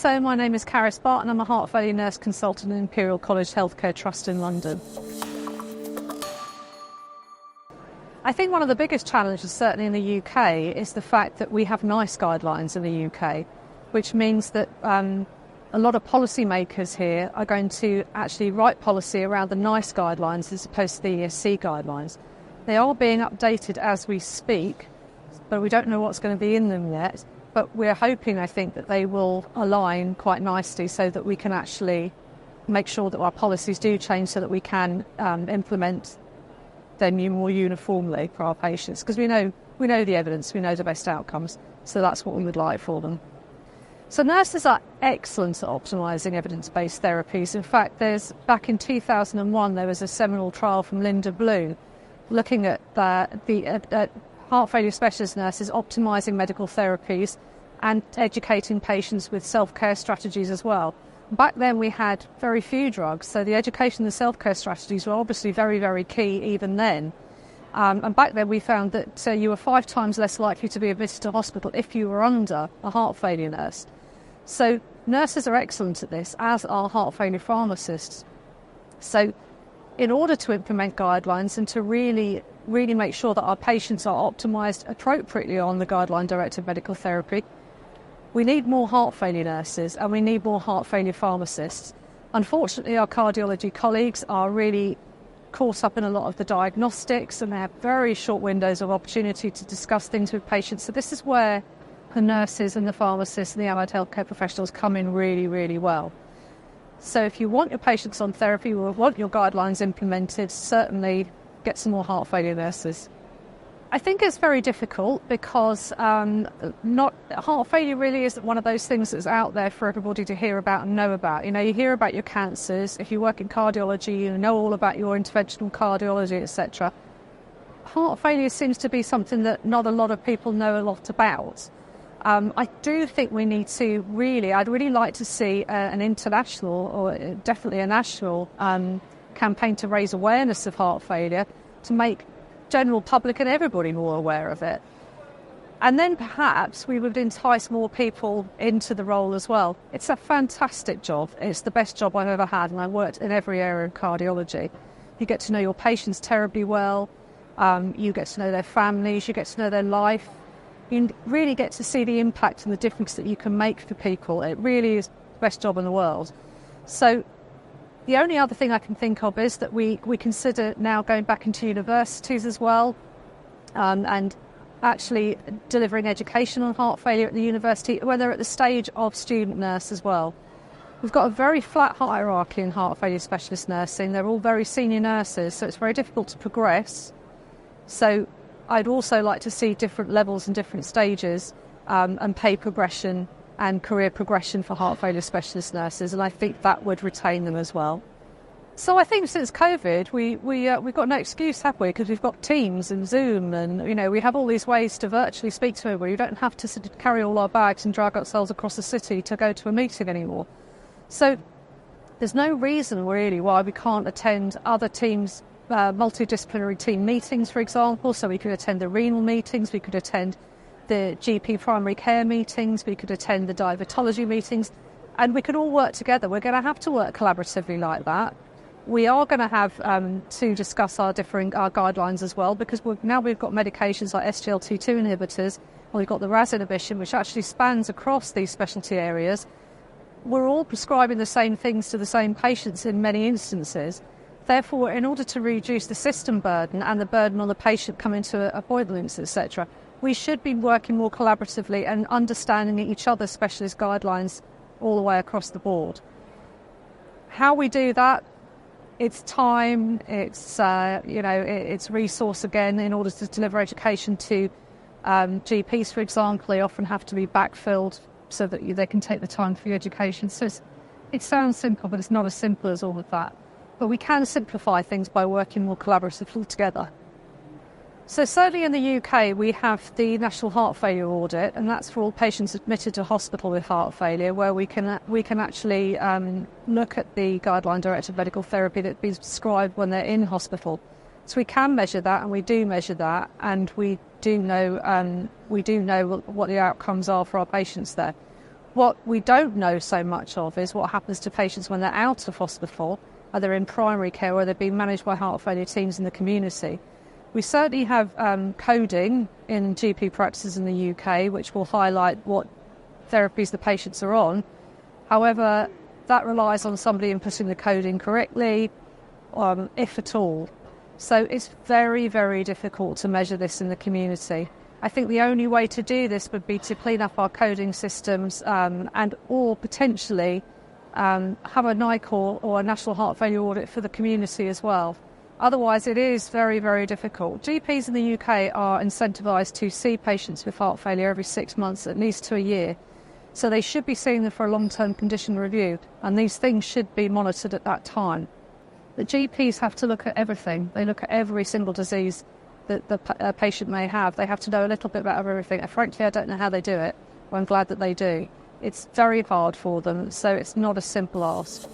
So my name is Carys Barton. I'm a heart failure nurse consultant at Imperial College Healthcare Trust in London. I think one of the biggest challenges, certainly in the UK, is the fact that we have NICE guidelines in the UK, which means that a lot of policymakers here are going to actually write policy around the NICE guidelines as opposed to the ESC guidelines. They are being updated as we speak, but we don't know what's going to be in them yet. But we're hoping, I think, that they will align quite nicely so that we can actually make sure that our policies do change so that we can implement them more uniformly for our patients. Because we know the evidence, we know the best outcomes, so that's what we would like for them. So nurses are excellent at optimising evidence-based therapies. In fact, back in 2001, there was a seminal trial from Linda Bloom looking at heart failure specialist nurses optimising medical therapies and educating patients with self-care strategies as well. Back then we had very few drugs, so the education and the self-care strategies were obviously very, very key even then. And back then we found that you were 5 times less likely to be admitted to hospital if you were under a heart failure nurse. So nurses are excellent at this, as are heart failure pharmacists. So in order to implement guidelines and to really make sure that our patients are optimised appropriately on the guideline-directed medical therapy, we need more heart failure nurses and we need more heart failure pharmacists. Unfortunately, our cardiology colleagues are really caught up in a lot of the diagnostics and they have very short windows of opportunity to discuss things with patients. So this is where the nurses and the pharmacists and the allied healthcare professionals come in really, really well. So if you want your patients on therapy or want your guidelines implemented, certainly get some more heart failure nurses. I think it's very difficult because heart failure really isn't one of those things that's out there for everybody to hear about and know about. You know, you hear about your cancers. If you work in cardiology, you know all about your interventional cardiology, etc. Heart failure seems to be something that not a lot of people know a lot about. I do think we need to I'd really like to see an international or definitely a national campaign to raise awareness of heart failure, to make general public and everybody more aware of it. And then perhaps we would entice more people into the role as well. It's a fantastic job. It's the best job I've ever had, and I worked in every area of cardiology. You get to know your patients terribly well. You get to know their families. You get to know their life. You really get to see the impact and the difference that you can make for people. It really is the best job in the world. So the only other thing I can think of is that we consider now going back into universities as well, and actually delivering education on heart failure at the university, when they're at the stage of student nurse as well. We've got a very flat hierarchy in heart failure specialist nursing. They're all very senior nurses, so it's very difficult to progress. So I'd also like to see different levels and different stages and pay progression and career progression for heart failure specialist nurses, and I think that would retain them as well. So I think since COVID, we've got no excuse, have we? Because we've got Teams and Zoom, and we have all these ways to virtually speak to everybody. You don't have to sort of carry all our bags and drag ourselves across the city to go to a meeting anymore. So there's no reason really why we can't attend other teams. Multidisciplinary team meetings, for example, so we could attend the renal meetings, we could attend the GP primary care meetings, we could attend the diabetology meetings, and we could all work together. We're going to have to work collaboratively like that. We are going to have to discuss our guidelines as well, because we've got medications like SGLT2 inhibitors, and we've got the RAS inhibition, which actually spans across these specialty areas. We're all prescribing the same things to the same patients in many instances. Therefore, in order to reduce the system burden and the burden on the patient coming to appointments, etc., we should be working more collaboratively and understanding each other's specialist guidelines all the way across the board. How we do that, it's time, it's resource again. In order to deliver education to GPs, for example, they often have to be backfilled so that they can take the time for your education. So it sounds simple, but it's not as simple as all of that. But we can simplify things by working more collaboratively together. So certainly in the UK, we have the National Heart Failure Audit, and that's for all patients admitted to hospital with heart failure, where we can actually look at the guideline-directed medical therapy that's been prescribed when they're in hospital. So we can measure that, and we do measure that, and we do know what the outcomes are for our patients there. What we don't know so much of is what happens to patients when they're out of hospital, either in primary care or they're being managed by heart failure teams in the community. We certainly have coding in GP practices in the UK, which will highlight what therapies the patients are on. However, that relies on somebody inputting the coding correctly, if at all. So it's very, very difficult to measure this in the community. I think the only way to do this would be to clean up our coding systems and or potentially have a NICOR or a National Heart Failure Audit for the community as well. Otherwise, it is very, very difficult. GPs in the UK are incentivised to see patients with heart failure every 6 months, at least to a year. So they should be seeing them for a long-term condition review, and these things should be monitored at that time. The GPs have to look at everything. They look at every single disease that the patient may have. They have to know a little bit about everything. And frankly, I don't know how they do it, but I'm glad that they do. It's very hard for them, so it's not a simple ask.